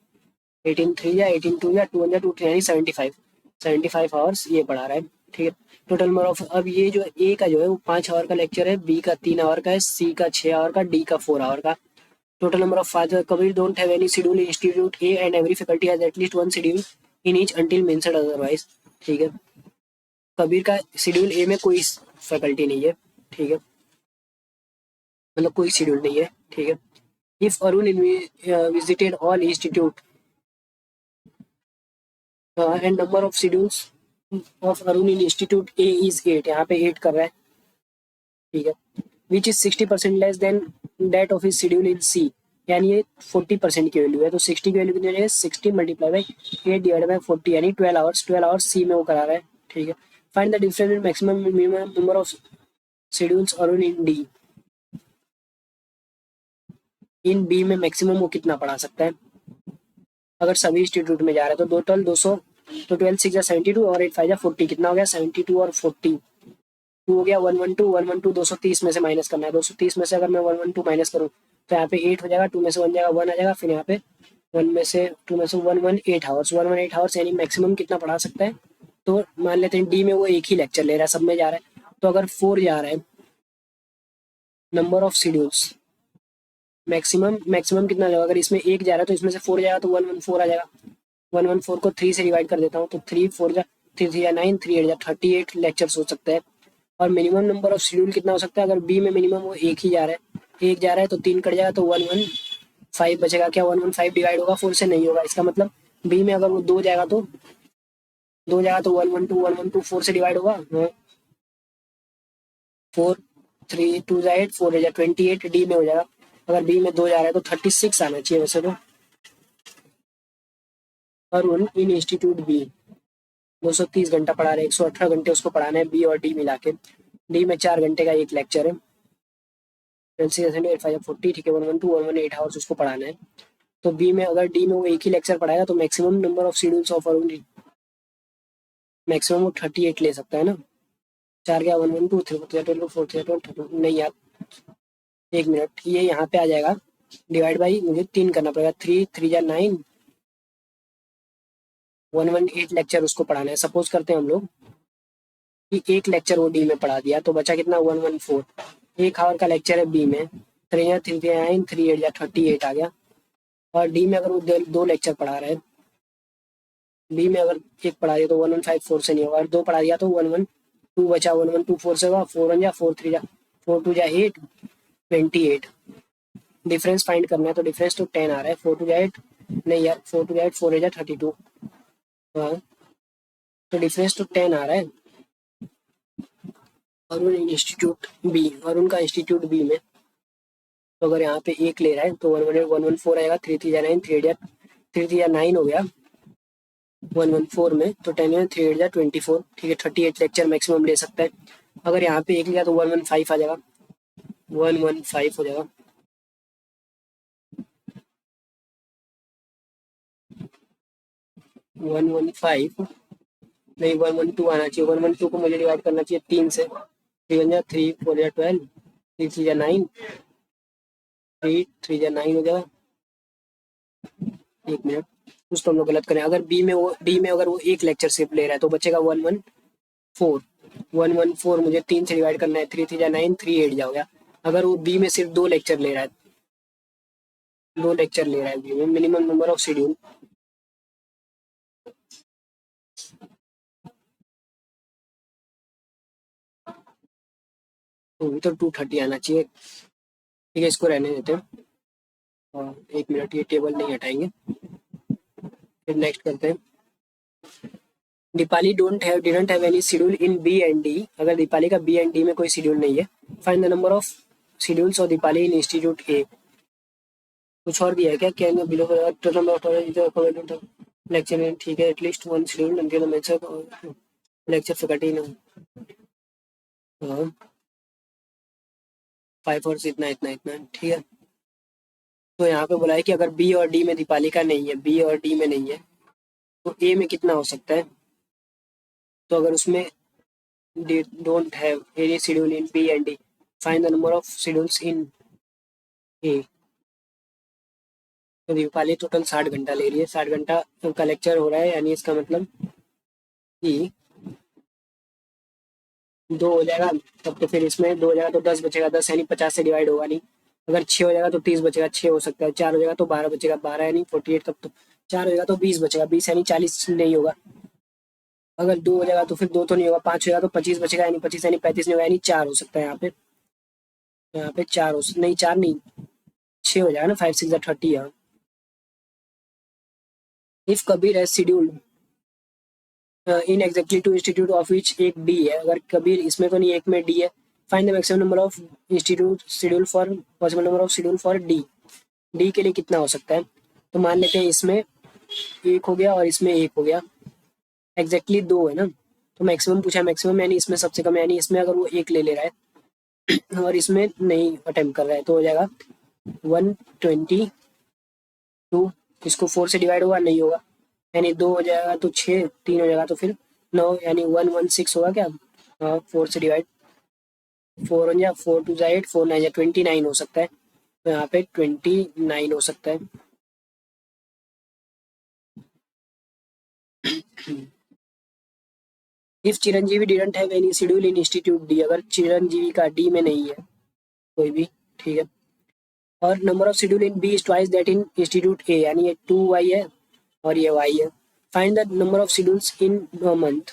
18 3 या 18 2 या 2 या 2 यानी 75 आवर्स ये पढ़ा रहा है, ठीक है। टोटल नंबर ऑफ, अब ये जो ए का जो है वो 5 आवर का लेक्चर है, बी का 3 आवर का है, सी का 6 आवर का, डी का 4 आवर का। Total number of father Kabir don't have any schedule institute A and every faculty has at least one schedule in each until mentioned otherwise, ठीक है। कबीर का शेड्यूल ए में कोई फैकल्टी नहीं है, ठीक है, मतलब कोई शेड्यूल नहीं है, ठीक है। If Arun visited all institute and number of schedules of Arun in institute A is 8, यहाँ पे 8 कर रहा है, ठीक है। Which is 60% less than that of his schedule in C, यानी ये 40% की वैल्यू है, तो 60 की वैल्यू कितनी हो जाएगी? 60 मल्टीप्लाई बाई 8 डिवाइड बाई 40 यानी 12 आवर्स सी में वो करा रहा है, ठीक है। Find the difference in maximum minimum number of schedules Arun in D, in B में मैक्सिमम वो कितना पढ़ा सकता है अगर सभी इंस्टीट्यूट में जा रहा है? तो टोटल 200, तो 12 6 जा 72 और 8 5 जा 40, कितना हो गया? 72 और 40, 2 हो गया 112 230 में से माइनस करना है। 230 में से अगर मैं 112 माइनस करूँ तो यहाँ पे 8 हो जाएगा, 2 में से 1 जाएगा 1 आ जाएगा, फिर यहाँ पे 1 में से 2 में से 118 आवर्स, 118 आवर्स यानी मैक्सिमम कितना पढ़ा सकता है? तो मान लेते हैं डी में वो एक ही लेक्चर ले रहा है, सब में जा रहा है, तो अगर 4 जा रहा है नंबर ऑफ शेड्यूल्स, मैक्सिमम कितना जाएगा? अगर इसमें 1 जा रहा है तो इसमें से 4 जाएगा तो 114 आ जाएगा। 114 को 3 से डिवाइड कर देता हूँ, तो 3 4 जा 3 3 जा 9, 3 8 जा 38 लेक्चर्स हो सकते हैं। और मिनिमम नंबर ऑफ शेड्यूल कितना हो सकता है? अगर बी में मिनिमम वो एक ही जा रहा है, एक जा रहा है, तो 3 कट जाएगा तो 115 बचेगा। क्या 115 डिवाइड होगा 4 से? नहीं होगा। इसका मतलब बी में अगर वो 2 जाएगा तो 112 4 से डिवाइड होगा, 4 3 2 जा 8, 4 जा 28 डी में हो जाएगा। अगर बी में 2 जा रहा है तो 36 आना चाहिए वैसे तो। अरुण इन इंस्टीट्यूट बी 230 घंटा पढ़ा रहे, 118 घंटे उसको पढ़ाना है बी और डी मिला के। डी में 4 घंटे का एक लेक्चर है, 40, ठीक है, 118 आवर्स उसको पढ़ाना है। तो बी में अगर डी में वो एक ही लेक्चर पढ़ाएगा तो maximum number of schedules of Arun, maximum वो 38 ले सकता है ना, 4 गया 1 1 2 3 4 12 4 3 12 नहीं यार, 1 मिनट, ये यहाँ पे आ जाएगा डिवाइड बाई, मुझे 3 करना पड़ेगा, 3 3 जा 9, 118 लेक्चर उसको पढ़ाना है। सपोज करते हैं हम लोग कि एक लेक्चर वो डी में पढ़ा दिया, तो बचा कितना 114, 1 आवर का लेक्चर है बी में, 3 या 3 9 3 8 या 38 आ गया। और डी में अगर वो 2 लेक्चर पढ़ा रहे हैं, बी में अगर एक पढ़ा दिया तो 1154 से नहीं होगा, और 2 पढ़ा दिया तो 112 बचा, 1124 से होगा, 4 1 जा 4 3 जा 4 2 जा 8 28। डिफरेंस फाइंड करना है, तो डिफरेंस तो 10 आ रहा है, 4 2 जा 8 नहीं यार, 4 2 जा 8 4 8 जा 32, हाँ तो डिफरेंस तो 10 आ रहा है। अरुण इंस्टीट्यूट बी, अरुण का इंस्टीट्यूट बी में, तो अगर यहाँ पे एक ले रहा है तो 114 आएगा, 3 3 जा 9 3 8 जा 3 3 जा 9 हो गया 114 में, तो 10 में 3 8 जा 24, ठीक है 38 लेक्चर मैक्सिमम ले सकता है। अगर यहाँ पे एक लिया तो 115 आ जाएगा, 115 हो जाएगा। वन वन फाइव नहीं, 112 आना चाहिए, 112 को मुझे डिवाइड करना चाहिए 3 से, 3 1 जा 3 4 जा 12, 3 3 जा 9, 3 3 जा 9 हो जाएगा। 1 मिनट, कुछ तो हम लोग गलत करें। अगर बी में वो डी में अगर वो एक लेक्चर सिर्फ ले रहा है तो बचेगा 114 मुझे 3 से डिवाइड करना है, 3 3 जा 9 3 8 जा गया। अगर वो बी में सिर्फ 2 लेक्चर ले रहा है, 2 लेक्चर ले रहा है बी में, मिनिमम नंबर ऑफ शेड्यूल, तो 230 आना चाहिए, ठीक है इसको रहने देते हैं। और 1 मिनट, ये टेबल नहीं हटाएंगे, फिर नेक्स्ट करते हैं। Deepali didn't have any schedule in B and D, अगर दीपाली का बी एंड डी में कोई शेड्यूल नहीं है, find the number of schedules of Deepali in institute A. कुछ और दिया है क्या, कैन बिलो लेक्चर, ठीक है एटलीस्ट वन शेड्यूल उनके लेक्चर फैकल्टी ना, हाँ 5 और इतना इतना इतना, ठीक है। तो यहाँ पे बोला है कि अगर बी और डी में दीपाली का नहीं है, बी और डी में नहीं है, तो ए में कितना हो सकता है। तो अगर उसमें don't have any schedule in B and D, find the number of schedules in A. तो दीपाली टोटल 60 घंटा ले रही है, 60 घंटा का लेक्चर हो रहा है, यानी इसका मतलब कि 2 हो जाएगा, तब तो फिर इसमें 2 हो जाएगा तो 10 बचेगा, 10 यानी 50 से डिवाइड होगा नहीं। अगर 6 हो जाएगा तो 30 बचेगा, 6 हो सकता है, 4 हो जाएगा तो 12 बचेगा, 12 यानी 48, तब तो 4 हो जाएगा तो 20 बचेगा, 20 यानी 40 नहीं होगा। अगर 2 हो जाएगा तो फिर 2 तो नहीं होगा, 5 हो जाएगा तो 25 बचेगा, यानी 25 यानी 35 नहीं होगा, यानी 4 हो सकता है यहाँ पे, यहाँ पे 4 हो नहीं, 4 नहीं 6 हो जाएगा ना, 5 6 30 यहाँ। इफ कबीर है schedule in exactly two institute of which एक डी है, अगर कबीर इसमें तो नहीं, एक में डी है, find the maximum number of institute schedule for possible number of schedule for D, D के लिए कितना हो सकता है। तो मान लेते हैं इसमें एक हो गया और इसमें एक हो गया, एग्जैक्टली 2 है ना, तो मैक्सिमम पूछा, मैक्सिमम यानी इसमें सबसे कम, यानी इसमें अगर वो एक ले ले रहा है और इसमें नहीं अटेम्प्ट कर रहा है, तो हो जाएगा 122, इसको 4 से डिवाइड होगा नहीं होगा, यानी 2 हो जाएगा तो 6, 3 हो जाएगा तो फिर 9, यानी 116 होगा क्या, हाँ 4 से डिवाइड, 4 1 जा 4 2 जा 8 4 9 जा 29 हो सकता है, तो यहाँ पे 29 हो सकता है। If Chiranjeevi didn't have any schedule in institute D, अगर चिरंजीवी का डी में नहीं है कोई भी, ठीक है, और number of schedule in B is twice that in institute A, यानी ये 2y है और ये y है, find the number of schedules in a month,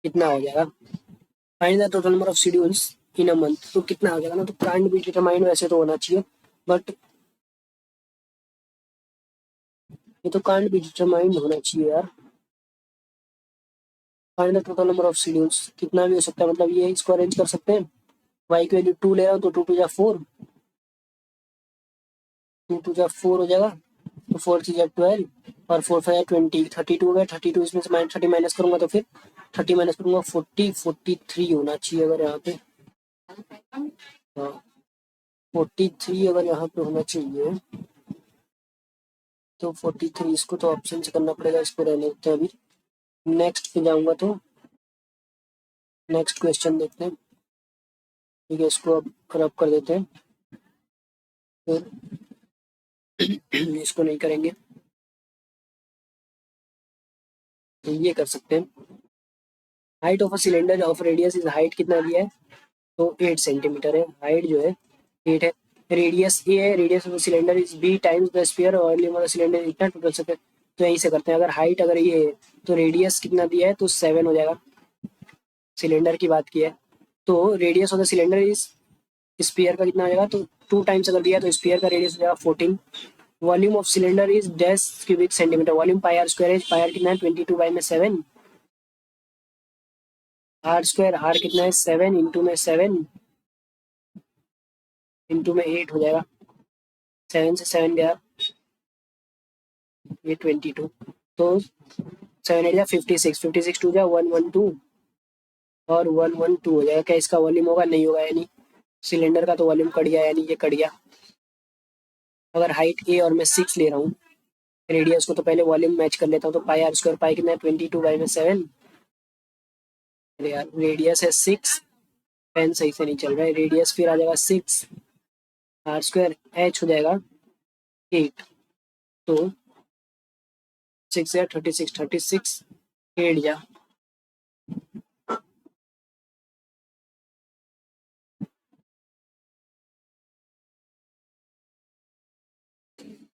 कितना हो जाएगा। Find the total number of schedules in a month, तो कितना हो जाएगा ना, तो कांट बी डिटरमाइंड, वैसे तो होना चाहिए बट ये तो कांट बी डिटरमाइंड होना चाहिए यार। Find the total number of schedules, कितना भी हो सकता है, मतलब ये इसको अरेंज कर सकते हैं, y की वैल्यू 2 ले रहा हूँ तो 2 2 जा 4, 2 2 जा 4 हो जाएगा, तो 4 3 जा 12 और 4 5 जा 20, 32 हो गया, 32 इसमें से 30 माइनस करूंगा तो फिर 30 माइनस करूंगा 40, 43 होना चाहिए अगर यहाँ पे, हाँ 43 अगर यहाँ पे होना चाहिए, तो 43 इसको तो ऑप्शन से करना पड़ेगा, इसको रहने देते हैं अभी। नेक्स्ट पे जाऊंगा तो नेक्स्ट क्वेश्चन देखते हैं। ठीक है, इसको अब रब कर देते हैं, फिर इसको नहीं करेंगे, तो ये कर सकते हैं। Height of a cylinder of radius is, height कितना दिया है, तो 8 सेंटीमीटर है, हाइट जो है 8 है। रेडियस ए है, radius of the cylinder is B times the sphere, और वॉल्यूम ऑफ द सिलेंडर इतना टोटल सकते, तो यहीं से करते हैं। अगर हाइट अगर ये है तो रेडियस कितना दिया है, तो 7 हो जाएगा, सिलेंडर की बात की है। तो radius of the cylinder is, sphere का कितना हो जाएगा, तो 2 टाइम्स अगर दिया है तो स्पीयर का रेडियस हो जाएगा 14। Volume of cylinder is dash cubic centimetre, volume pi R square है, पाई आर कितना है 22 बाई में 7, आर स्क्वायर, आर कितना है 7 इंटू में 7 इंटू में 8 हो जाएगा, 7 से 7 गया, ये 22, तो 7 8 जा 56, 56 टू जा 112 और 112 हो जाएगा। क्या इसका वॉल्यूम होगा, नहीं होगा, यानी सिलेंडर का तो वॉल्यूम कट गया, यानी ये कट गया। अगर हाइट ए और मैं 6 ले रहा हूँ, रेडियस को तो पहले वॉल्यूम मैच कर लेता हूँ, तो पाई आर स्क्वायर, पाई कितना है 22 बाई में 7, अरे यार रेडियस है 6, पेन सही से नहीं चल रहा है, रेडियस फिर आ जाएगा 6, आर स्क्वायर एच हो जाएगा 8, तो 6 या 36, 36 8 जा,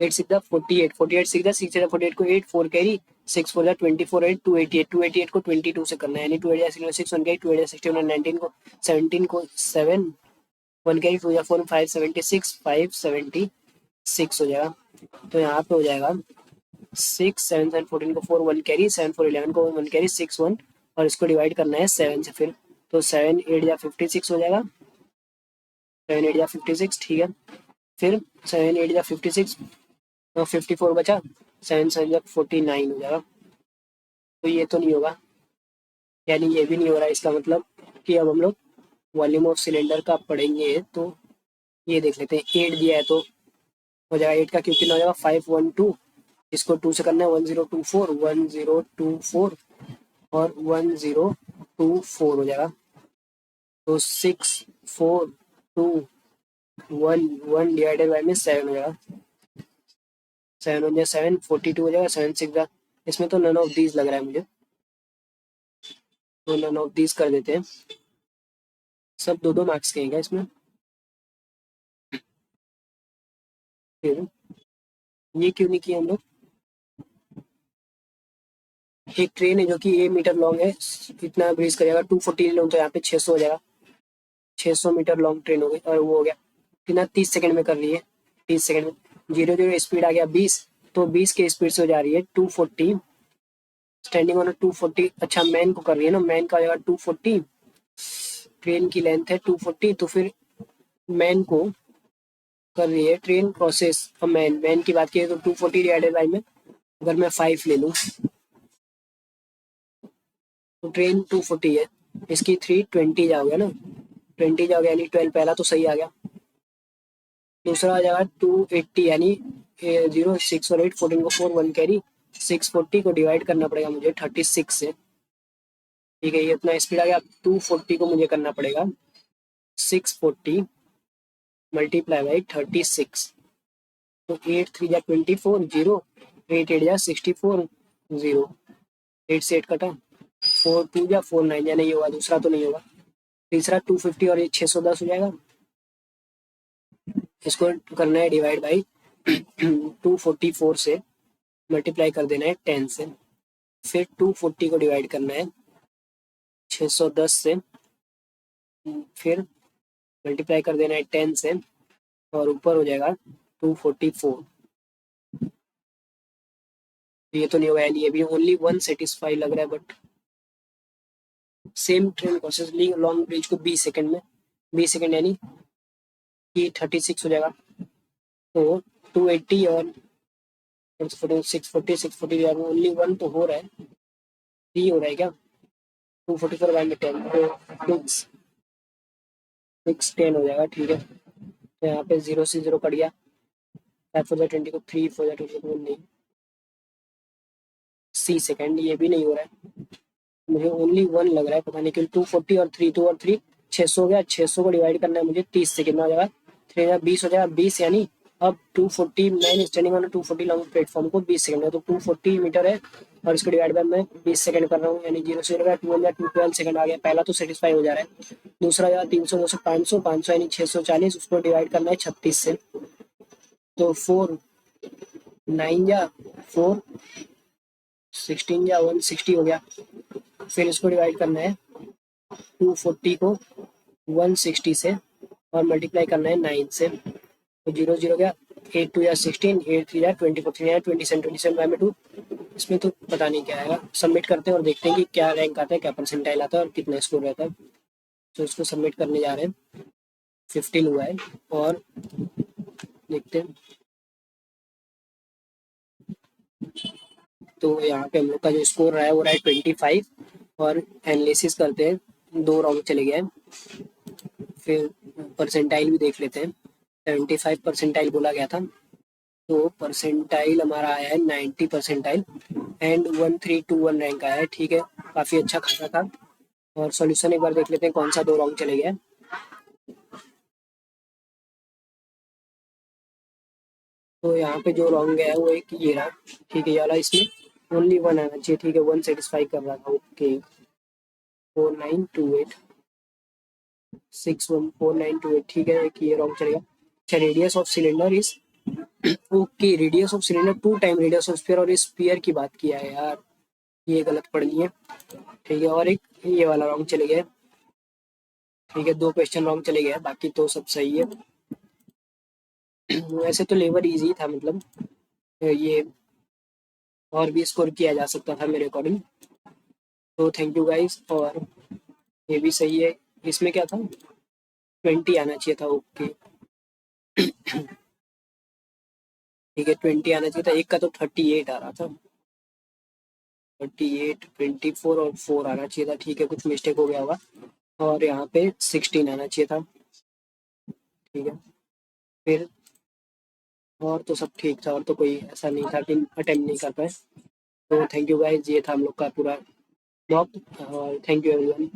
8 6 जा 48, 48 6 जा 6 जा 48 को 8 4 कैरी, 6 4 जा 24 8 288, 288 को 22 से करना है, यानी 2 8 जा 6 1 कैरी, 2 8 जा 61 19 को 17 को 7 1 कैरी, 2 जा 4 5 76 5 76 हो जाएगा। तो यहाँ पे हो जाएगा 6 7 7 14 को 4 1 कैरी, 7 4 11 को 1 कैरी 6 1, और इसको डिवाइड करना है 7 से फिर, तो 7 8 या 56 हो जाएगा, 7 8 या 56, ठीक है। फिर 7 8 या 56, तो 54 बचा, 7 7 या 49 हो जाएगा, तो ये तो नहीं होगा, यानी ये भी नहीं हो रहा है। इसका मतलब कि अब हम लोग वॉल्यूम ऑफ सिलेंडर का पढ़ेंगे, तो ये देख लेते हैं। 8 दिया है तो हो जाएगा, 8 का क्यूब कितना हो जाएगा 512, इसको 2 से करना है 1024 1024 और 1024 हो जाएगा, तो 6421 डिवाइडेड बाई में 7 हो जाएगा, 7 हो जाएगा 7 42 हो जाएगा, 7 6 जा, इसमें तो नन ऑफ दीज लग रहा है मुझे, तो नन ऑफ दीज कर देते हैं। सब 2 2 मार्क्स के हैं क्या इसमें, फिर ये क्यों नहीं किया हम लोग। एक ट्रेन है जो कि 1 मीटर लॉन्ग है, इतना ब्रीज करेगा 240 लॉन्ग, तो यहाँ पे 600 हो जाएगा, 600 मीटर लॉन्ग ट्रेन हो गई, और वो हो गया कितना 30 सेकंड में कर रही है, 30 सेकंड में 0 0 स्पीड आ गया 20, तो 20 के स्पीड से हो जा रही है 240, स्टैंडिंग ऑन 240, अच्छा मैन को कर रही है ना, मैन का हो जाएगा 240, ट्रेन की लेंथ है 240, तो फिर मैन को कर रही है ट्रेन प्रोसेस, और मैन की बात की तो 240 डिवाइडेड बाई में अगर मैं 5 ले लूँ, तो ट्रेन 240 है, इसकी 320 जाओगे ना, 20 जाओगे यानी 12 पहला तो सही आ गया, दूसरा आ जाएगा 280, यानी 0 6 और 8 14 को 4 1 कैरी, 640 को डिवाइड करना पड़ेगा मुझे 36 से, ठीक है, ये इतना स्पीड आ गया। 240 को मुझे करना पड़ेगा 640 मल्टीप्लाई बाई 36, तो 8 3 जा 24 0, 8 8 जा 64 0, 8 से 8 कटा, 4 2 जा 4 9 या नहीं होगा, दूसरा तो नहीं होगा, तीसरा 250 और ये 610 हो जाएगा, इसको करना है डिवाइड बाई 244 से, मल्टीप्लाई कर देना है 10 से, फिर 240 को डिवाइड करना है 610 से, फिर मल्टीप्लाई कर देना है 10 से, और ऊपर हो जाएगा 244, ये तो नहीं होगा, यानी ये भी ओनली वन सेटिस्फाई लग रहा है, but same train process long bridge को 20 सेकंड में, 20 सेकंड यानी कि 36 हो जाएगा, तो 280 और 640 ओनली वन तो हो रहा है, 3 हो रहा है क्या, 244 बाई में 10, तो 6 10 हो जाएगा, ठीक है। तो यहाँ पे 0 से 0 कट गया, 5 4 20 को 3 4 20 को नहीं, सी सेकेंड, ये भी नहीं हो रहा है। मुझे ओनली 1 लग रहा है, पता नहीं क्यों। 240 और 3, 2 और 3 600 हो गया। 600 को डिवाइड करना है मुझे 30 से, कितना हो जाएगा 3 20 हो जाएगा 20, यानी अब 240 man standing on 240 long platform को 20 सेकंड में, तो 240 मीटर है और इसको डिवाइड बाय मैं 20 सेकंड कर रहा हूँ, यानी 0 से 212 सेकंड आ गया। पहला तो सेटिस्फाई हो जा रहा है। दूसरा यार 300 200 500 500 यानी 640, उसको डिवाइड करना है 36 से, तो 4 9 या 4 16 या 160 हो गया। फिर इसको डिवाइड करना है 240 को 160 से और मल्टीप्लाई करना है 9 से, तो 0 0 गया। 8 2 या 16, 8 3 या 24, 3 या 27, 27 बाय में 2। इसमें तो पता नहीं क्या आएगा। सबमिट करते हैं और देखते हैं कि क्या रैंक आता है, क्या परसेंटाइल आता है और कितना स्कोर रहता है। तो इसको सबमिट करने जा रहे हैं। 15 हुआ है और देखते हैं। तो यहाँ पे हम लोग का जो स्कोर रहा है वो रहा है 25, और एनालिसिस करते हैं। 2 राउंड चले गए हैं। फिर परसेंटाइल भी देख लेते हैं। 75 परसेंटाइल बोला गया था, तो परसेंटाइल हमारा आया है 90 परसेंटाइल एंड 1321 रैंक आया है। ठीक है, काफ़ी अच्छा खासा था। और सॉल्यूशन एक बार देख लेते हैं कौन सा 2 राउंड चले गए। तो यहाँ पे जो रॉन्ग है वो एक ये रहा। ठीक है, ये वाला, इसमें ओनली 1 आना चाहिए। ठीक है, 1 सेटिस्फाई कर रहा था। ओके, 4928 614 928। ठीक है, एक ये रॉन्ग चलेगा। अच्छा, radius of cylinder is okay, radius of cylinder 2 time radius of sphere, और स्फीयर की बात किया है यार, ये गलत पढ़ लिए। ठीक है, और एक ये वाला रॉन्ग चले गए। ठीक है, 2 क्वेश्चन रॉन्ग चले गए, बाकी तो सब सही है। वैसे तो लेवल इजी था, मतलब ये और भी स्कोर किया जा सकता था मेरे अकॉर्डिंग। तो थैंक यू गाइस। और ये भी सही है। इसमें क्या था, 20 आना चाहिए था। ओके, ठीक है, 20 आना चाहिए था। एक का तो 38 आ रहा था। 38, 24 और 4 आना चाहिए था। ठीक है, कुछ मिस्टेक हो गया होगा। और यहाँ पे 16 आना चाहिए था। ठीक है, फिर और तो सब ठीक था, और तो कोई ऐसा नहीं था कि अटेम्प्ट नहीं कर पाए। तो थैंक यू गाइस, ये था हम लोग का पूरा ब्लॉग, और थैंक यू एवरीवन।